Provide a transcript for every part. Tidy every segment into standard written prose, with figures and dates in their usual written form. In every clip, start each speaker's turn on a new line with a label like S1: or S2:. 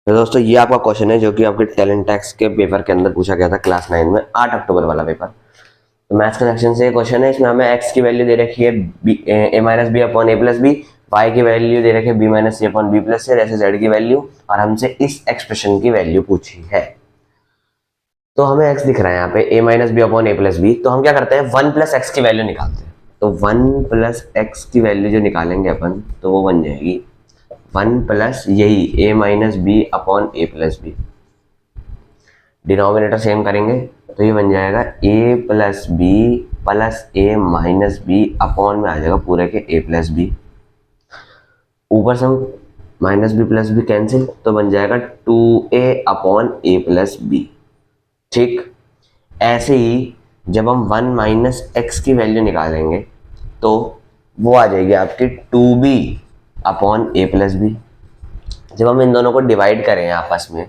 S1: तो दोस्तों ये आपका क्वेश्चन है जो कि आपके टैलेंट टैक्स के पेपर के अंदर पूछा गया था क्लास 9 में 8 अक्टूबर वाला पेपर। तो मैथ्स का सेक्शन से ये क्वेश्चन है। इसमें हमें एक्स की वैल्यू दे रखी है ए minus B upon A plus B, Y की वैल्यू दे रखी है बी माइनस सी अपॉन बी प्लस सी, ऐसे जेड की वैल्यू, और हमसे इस एक्सप्रेशन की वैल्यू पूछी है। तो हमें एक्स दिख रहा है यहाँ पे ए minus B upon A plus B. तो हम क्या करते हैं, वन प्लस एक्स की वैल्यू निकालते हैं। तो वन प्लस एक्स की वैल्यू जो निकालेंगे अपन, तो वो बन जाएगी वन प्लस यही ए minus B upon A plus B. Denominator same करेंगे तो ये बन जाएगा ए प्लस बी प्लस ए माइनस बी अपॉन में आ जाएगा पूरे के ए प्लस बी। ऊपर से हम minus B plus B cancel, तो बन जाएगा two A upon A plus B. ठीक, ऐसे ही जब हम वन माइनस एक्स की वैल्यू निकालेंगे तो वो आ जाएगी आपकी two B upon A plus B. जब हम इन दोनों को डिवाइड करें आपस में,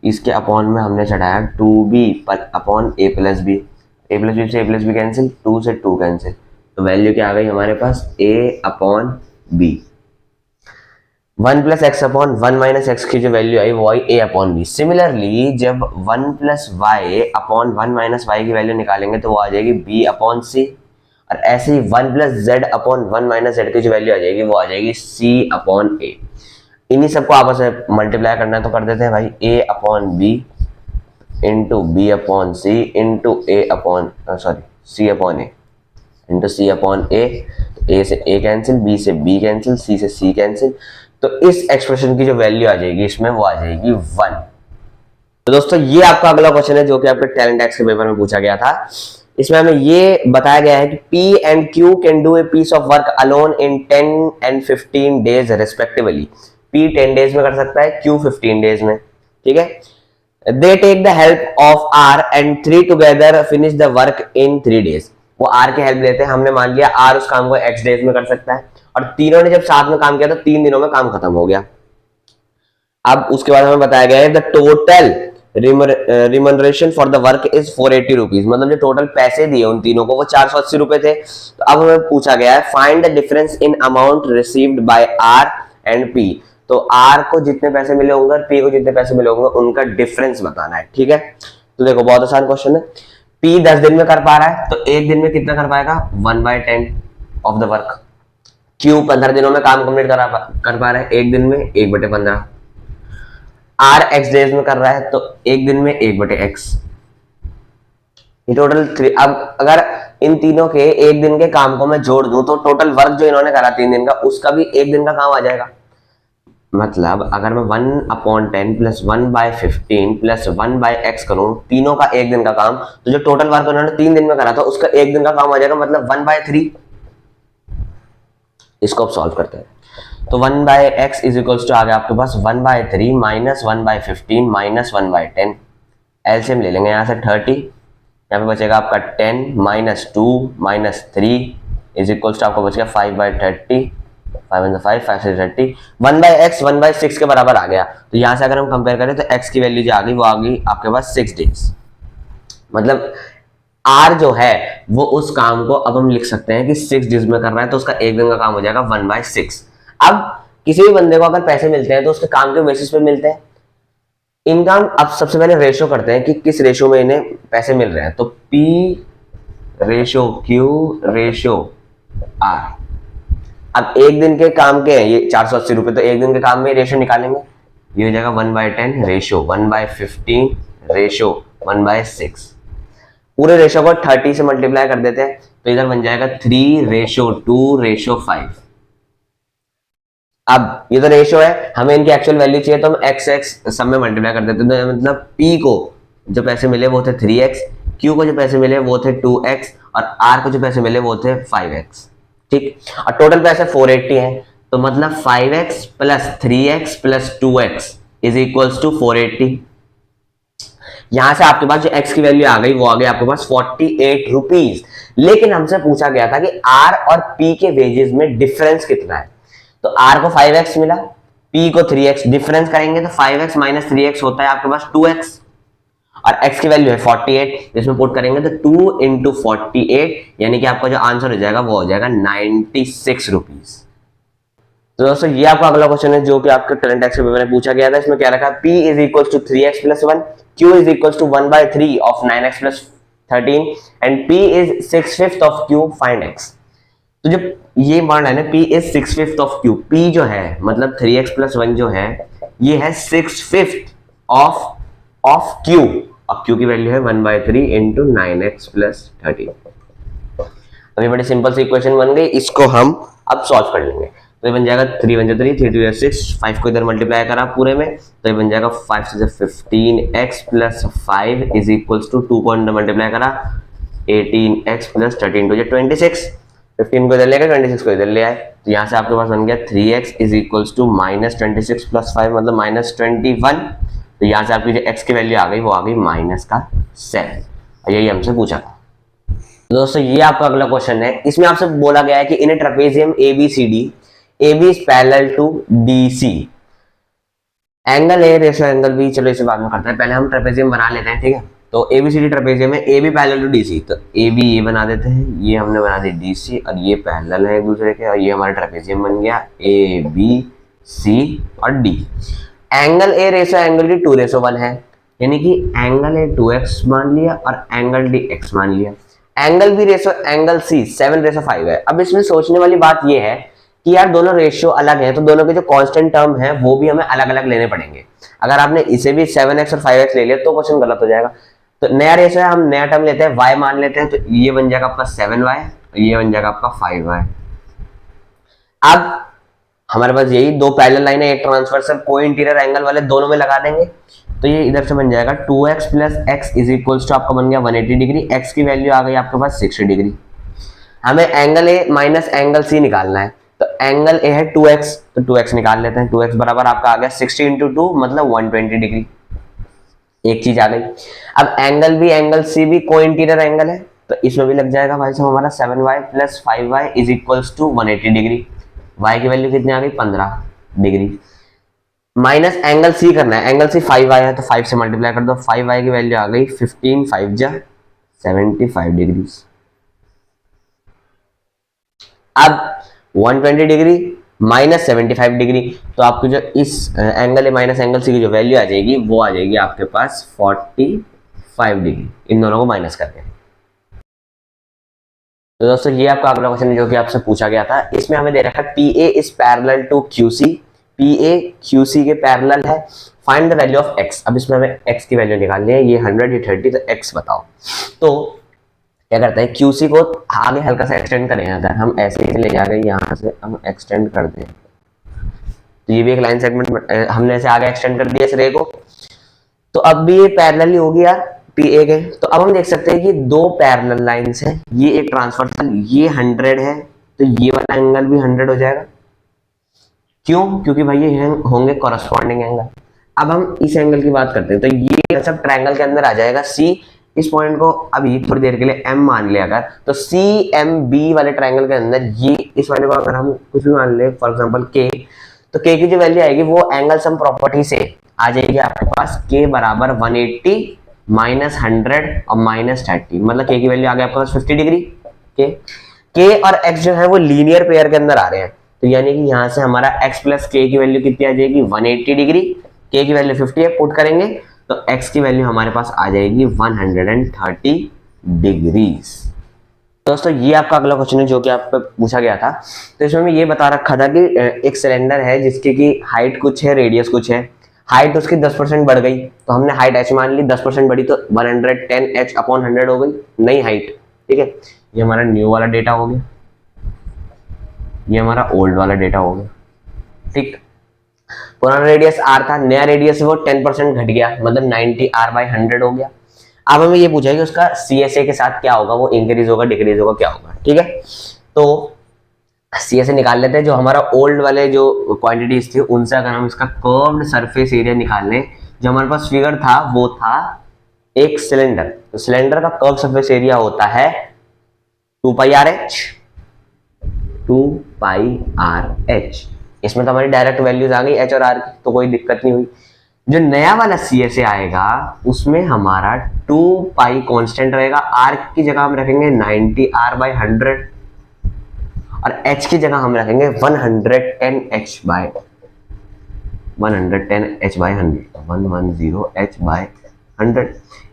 S1: इसके अपॉन में हमने चढ़ाया two B upon A plus B. A plus B से A plus B cancel, two से टू कैंसिल, तो वैल्यू क्या आ गई हमारे पास A upon B. One plus X upon one minus X की जो वैल्यू आई वो आई ए अपॉन बी। सिमिलरली जब one plus Y upon one minus Y की वैल्यू निकालेंगे तो वो आ जाएगी बी अपॉन सी। और ऐसे ही one plus Z upon one minus Z की जो वैल्यू आ जाएगी वो आ जाएगी सी अपॉन ए। इन्हीं सबको आपस में मल्टीप्लाई करना है तो कर देते हैं भाई, A upon B into B upon C into A upon sorry C upon A into C upon A. A से ए कैंसिल, बी से बी कैंसिल, सी से सी कैंसिल, तो इस एक्सप्रेशन की जो वैल्यू आ जाएगी इसमें वो आ जाएगी वन। तो दोस्तों ये आपका अगला क्वेश्चन है जो कि आपके टैलेंट टैक्स के पेपर में पूछा गया था। इसमें हमें ये बताया गया है कि P and Q can do a piece of work alone in 10 and 15 days respectively. P 10 days में कर सकता है, Q 15 डेज में। ठीक है, they take the help of R and three together finish the work in 3 days. वो R की help लेते हैं। हमने मान लिया R उस काम को X डेज में कर सकता है, और तीनों ने जब साथ में काम किया तो 3 दिनों में काम खत्म हो गया। अब उसके बाद हमें बताया गया है the total remuneration for the work is 480 rupees. मतलब जो टोटल पैसे दिए उन तीनों को वो 480 रुपए थे। तो अब हमें पूछा गया है find the difference in amount received by R and P. तो आर को जितने पैसे मिले होंगे और पी को जितने पैसे मिले होंगे उनका डिफरेंस बताना है। ठीक है, तो देखो बहुत आसान क्वेश्चन है। पी 10 दिन में कर पा रहा है तो एक दिन में कितना कर पाएगा, 1/10 ऑफ द वर्क। क्यू 15 दिनों में काम कंप्लीट कर पा रहा है, एक दिन में 1/15। आर एक्स डेज में कर रहा है तो एक दिन में 1/x। टोटल 3। अब अगर इन तीनों के एक दिन के काम को मैं जोड़ दूं तो टोटल वर्क जो इन्होंने करा 3 दिन का उसका भी एक दिन का काम आ जाएगा। मतलब अगर मैं 1/10 प्लस 1/15 प्लस 1/x करूं, तीनों का एक दिन का काम, तो जो टोटल वर्क उन्होंने 3 दिन में करा था उसका एक दिन का काम आ जाएगा, मतलब 1/3। इसको अब सॉल्व करते हैं। तो 1/x इज इक्वल्स टू आ गया आपके पास 1/3 माइनस 1/15 माइनस 1/10। एलसीएम ले लेंगे यहाँ से 30, यहाँ पे बचेगा आपका 10 minus 2 minus 3 is equals to आपको बचेगा 5/30। 5 × 5 5 से 30। 1/x 1/6 के बराबर आ गया। तो यहाँ से अगर हम कंपेयर करें तो x की वैल्यू जो आ गई वो आ गई आपके पास 6 डेज। मतलब R जो है वो उस काम को अब हम लिख सकते हैं कि 6 डेज में कर रहा है तो उसका एक दिन का काम हो जाएगा 1/6। अब किसी भी बंदे को अगर पैसे मिलते हैं तो उसके काम के बेसिस पे मिलते हैं। इनका अब सबसे पहले रेशो करते हैं कि किस रेशो में इन्हें पैसे मिल रहे हैं। तो P ratio Q ratio R। अब एक दिन के काम के ये 480 रुपए, तो एक दिन के काम में रेशो निकालेंगे, ये हो जाएगा 1/10 रेशो 1/15 रेशो 1/6। पूरे रेशो को 30 से मल्टीप्लाई कर देते हैं तो इधर बन जाएगा 3:2:5। अब ये तो रेशो है, हमें इनकी एक्चुअल वैल्यू चाहिए तो हम x सब में मल्टीप्लाई कर देते हैं। तो मतलब p को जो पैसे मिले वो थे 3x, q को जो पैसे मिले वो थे 2x, और r को जो पैसे मिले वो थे 5x। ठीक, और टोटल पैसे 480 है, तो मतलब 5x plus 3x plus 2x is equals to 480। यहां से आपके पास जो x की वैल्यू आ गई वो आ गई आपके पास 48 रुपीज। लेकिन हमसे पूछा गया था कि r और p के वेजेस में डिफरेंस कितना है। तो r को 5x मिला, p को 3x, डिफरेंस करेंगे तो 5x माइनस 3x होता है आपके पास 2x, और x की वैल्यू है 48, इसमें पुट करेंगे तो 2 × 48 यानी कि आपका जो आंसर हो जाएगा वो हो जाएगा 96 रुपीज। तो दोस्तों ये आपका अगला क्वेश्चन है जो कि आपके करंट टैक्स पेपर में पूछा गया था। इसमें क्या रखा है, P is equal to 3x plus 1, Q is equal to 1/3 of 9x plus 13 and P is 6/5 of Q, find x। तो जब ये मान है ना P is 6/5 of Q, P जो है मतलब 3x प्लस 1 जो है ये है 6/5 ऑफ Q, और Q की वैल्यू है 1/3 इंटू 9x प्लस 13। अभी बड़ी सिंपल सी इक्वेशन बन गई, इसको हम अब सॉल्व कर लेंगे। तो ये बन जाएगा 3 1 3, 3 2 6, 5 को इधर मल्टीप्लाई करा पूरे में, तो ये बन जाएगा 5 से 15x plus 5 is equals to 2 को अंदर मल्टीप्लाई करा 18x प्लस 13 टू 26, 15 को इधर ले गए 26 को इधर ले आए, तो यहाँ से आपके पास बन गया 3x is equals to -26 plus 5 मतलब -21। तो यहाँ से आपकी जो x की वैल्यू आ गई वो आ गई -7, और यही हमसे पूछा था। दोस्तों ये आपका अगला क्वेश्चन है। इसमें आपसे बोला गया है कि in a trapezium ABCD, AB is parallel to DC, angle A ratio angle B, चलो इसे बाद में करते हैं, पहले हम ट्रेपेजियम बना लेते हैं, ठीक है। तो ABCD ट्रेपेजियम है, AB पैरेलल टू DC, तो AB ये बना देते हैं, ये हमने बना दी DC, और ये पैरेलल है एक दूसरे के, और ये हमारा ट्रेपेजियम बन गया ABC और D। Angle A ratio angle D 2:1 है, यानी कि एंगल A 2x मान लिया और एंगल D x मान लिया। Angle B ratio angle C 7:5 है। अब इसमें सोचने वाली बात ये है कि यार दोनों रेशियो अलग हैं, तो दोनों के जो कांस्टेंट टर्म है वो भी हमें अलग अलग लेने पड़ेंगे। अगर आपने इसे भी 7x और 5x ले लिया तो क्वेश्चन गलत हो जाएगा। तो नया रेशियो है, हम नया टर्म लेते हैं, y मान लेते हैं, तो ये बन जाएगा आपका 7y और ये बन जाएगा आपका 5y। अब हमारे पास यही दो पैरेलल लाइन है, एक ट्रांसवर्सल को इंटीरियर एंगल वाले दोनों में लगा देंगे, तो ये इधर से बन जाएगा 2x plus x is equals to आपका बन गया 180 डिग्री, x की वैल्यू आ गई आपके पास 60 डिग्री। हमें angle A minus angle C निकालना है, तो एंगल A है 2x, तो 2x निकाल लेते हैं, 2x बराबर आपका आ गया 60 इंटू 2 मतलब 120 डिग्री, एक चीज आ गई। अब एंगल B एंगल C भी को इंटीरियर एंगल है, तो इसमें भी लग जाएगा भाई साहब हमारा 7y plus 5y is equals to 180 degree, y की वैल्यू कितनी आ गई 15 डिग्री। माइनस एंगल C करना है, एंगल C 5y है, तो 5 से मल्टीप्लाई कर दो, 5y की वैल्यू आ गई 15 5 जा 75 डिग्री। अब 120 डिग्री माइनस 75 डिग्री, तो आपकी जो इस angle A minus angle C की जो वैल्यू आ जाएगी वो आ जाएगी आपके पास 45 डिग्री, इन दोनों को माइनस करके। तो दोस्तों ये आपका अगला क्वेश्चन है जो कि आपसे पूछा गया था। इसमें हमें दे रखा है PA is parallel to QC, PA QC के पैरेलल है, find the value of x। अब इसमें हमें x की वैल्यू निकालनी है, ये 100 ये 30, तो x बताओ। तो क्या करते हैं, QC को आगे हल्का सा एक्सटेंड करें, अगर हम ऐसे ही ले जाके यहाँ से हम एक्सटेंड कर दें, तो ये भी एक लाइन सेगमेंट हमने ऐसे आगे एक्सटेंड कर दिया इस रे को, तो अब भी ये पैरेलल ही होगी यार PA के। तो अब हम देख सकते हैं कि दो पैरेलल लाइंस हैं, ये एक ट्रांसवर्सल, ये 100 है, तो ये वाला एंगल भी 100 हो जाएगा। क्यों? क्योंकि भाई ये होंगे कॉरस्पॉन्डिंग एंगल। अब हम इस एंगल की बात करते हैं, तो ये सब ट्रायंगल के अंदर आ जाएगा C। इस पॉइंट को अभी थोड़ी देर के लिए M मान लिया अगर, तो CMB वाले ट्रायंगल के अंदर ये इस वाले को अगर हम कुछ भी मान ले, फॉर एग्जांपल K, तो K की जो वैल्यू आएगी वो एंगल सम प्रॉपर्टी से आ जाएगी आपके पास K बराबर 180 माइनस 100 और माइनस 30, मतलब K की वैल्यू आ गई आपके पास 50 डिग्री। K और X जो है वो लीनियर पेयर के अंदर आ रहे हैं, तो यानी कि यहाँ से हमारा X प्लस K की वैल्यू कितनी आ जाएगी 180 डिग्री, K की वैल्यू 50 है, पुट करेंगे तो x की वैल्यू हमारे पास आ जाएगी 130 डिग्रीज। दोस्तों ये आपका अगला क्वेश्चन है जो कि आप पे पूछा गया था। तो इसमें ये बता रखा था कि एक सिलेंडर है जिसकी की हाइट कुछ है, रेडियस कुछ है, हाइट उसकी 10% बढ़ गई, तो हमने हाइट h मान ली, 10% बढ़ी तो 110h अपॉन 100 हो गई नई हाइट, ठीक है। ये हमारा न्यू वाला डेटा हो गया, ये हमारा ओल्ड वाला डेटा हो गया, ठीक। पुराना रेडियस r था, नया रेडियस वो 10% घट गया, मतलब 90r/100 हो गया। अब हमें ये पूछा है कि उसका CSA के साथ क्या होगा, वो इंक्रीज होगा डिक्रीज होगा क्या होगा, ठीक है। तो CSA निकाल लेते हैं। जो हमारा ओल्ड वाले जो क्वांटिटीज थी उनसे अगर हम इसका कर्व्ड सरफेस एरिया निकाल लें, जो हमारे पास फिगर था वो था एक सिलेंडर, तो सिलेंडर का कर्व सरफेस एरिया होता है 2πRh, 2πRh। इसमें तो हमारी डायरेक्ट वैल्यूज आ गई h और r की, तो कोई दिक्कत नहीं हुई। जो नया वाला CSA आएगा उसमें हमारा 2π कांस्टेंट रहेगा, r की जगह हम रखेंगे 90r/100, और h की जगह हम रखेंगे 110h बाय 100, 110h/100।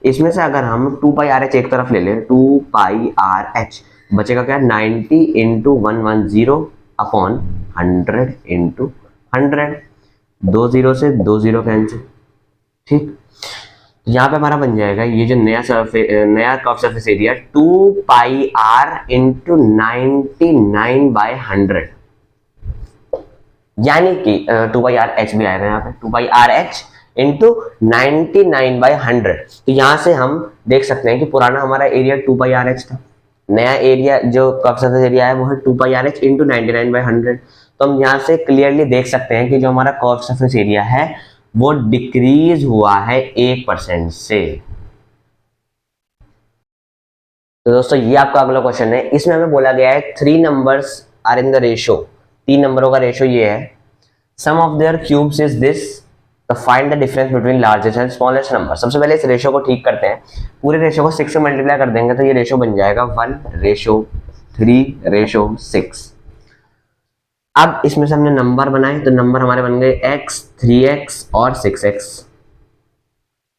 S1: इसमें से अगर हम 2πRh एक तरफ ले लें, 2πRh बचेगा क्या, 90 इंटू 110 अपॉन 100 इंटू 100, 2 0 से 2 0 कैंसिल। ठीक, यहाँ पे हमारा बन जाएगा ये जो नया curve surface area 2πr into 99/100, यानी कि 2πRh भी आएगा यहाँ पे, 2πRh इंटू 99/100। तो यहाँ से हम देख सकते हैं कि पुराना हमारा एरिया 2πRh था, नया एरिया जो कर्व सरफेस एरिया है वो है 2πRh इंटू 99/100। तो हम यहाँ से क्लियरली देख सकते हैं कि जो हमारा कर्व सरफेस एरिया है वो डिक्रीज हुआ है 1% से। तो दोस्तों ये आपका अगला क्वेश्चन है, इसमें हमें बोला गया है 3 numbers are in the ratio, 3 नंबरों का रेशो ये है, sum of their cubes is this, तो find the difference between largest and smallest number. सबसे पहले इस रेशो को ठीक करते हैं, पूरे रेशो को 6 से मल्टीप्लाई कर देंगे तो ये रेशो बन जाएगा 1:3:6। अब इसमें से हमने नंबर बनाए तो नंबर हमारे बन गए x, 3x और 6x।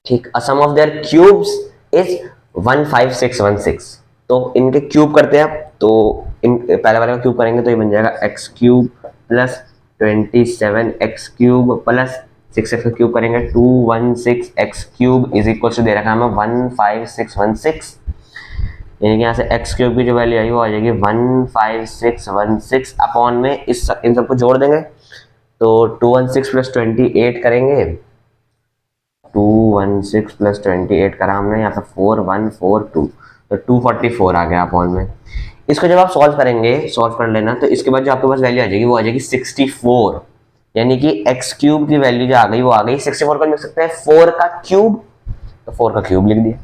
S1: ठीक, सम ऑफ देयर क्यूब्स इज 15616। तो इनके क्यूब करते हैं अब, तो पहले वाले का क्यूब करेंगे तो ये बन जाएगा x cube plus 27x cube plus 6x का क्यूब करेंगे 216x cube is equal to दे रखा है हमें 15616, यानी कि यहाँ से x क्यूब की जो वैल्यू आई वो आ जाएगी 15616 अपॉन में इन सबको जोड़ देंगे तो 216 प्लस 28 करेंगे, 216 प्लस 28 करा हमने, यहाँ पे 4142 तो 244 आ गया अपॉन में। इसको जब आप सॉल्व करेंगे, सॉल्व कर लेना, तो इसके बाद जो आपके पास वैल्यू आ जाएगी वो आ जाएगी 64, यानी कि x क्यूब की वैल्यू जो आ गई वो आ गई 64 को लिख सकते हैं 4 का क्यूब, तो 4 का क्यूब लिख दिया।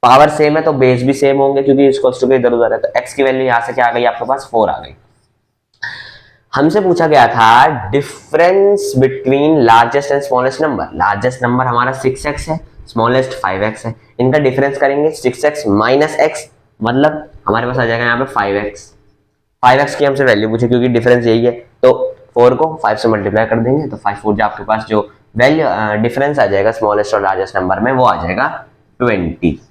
S1: पावर सेम है तो बेस भी सेम होंगे क्योंकि इक्वल्स टू के इधर उधर है, तो x की वैल्यू यहां से क्या आ गई आपके पास 4 आ गई। हमसे पूछा गया था difference between largest and smallest number. Largest number हमारा 6x है, स्मॉलेस्ट 5x है, इनका डिफरेंस करेंगे 6x माइनस x, मतलब हमारे पास आ जाएगा यहाँ पे 5x। 5x की हमसे वैल्यू पूछे क्योंकि डिफरेंस यही है, तो 4 को 5 से मल्टीप्लाई कर देंगे तो 5 4 जो आपके पास जो वैल्यू डिफरेंस आ जाएगा स्मॉलेस्ट और लार्जेस्ट नंबर में वो आ जाएगा 20।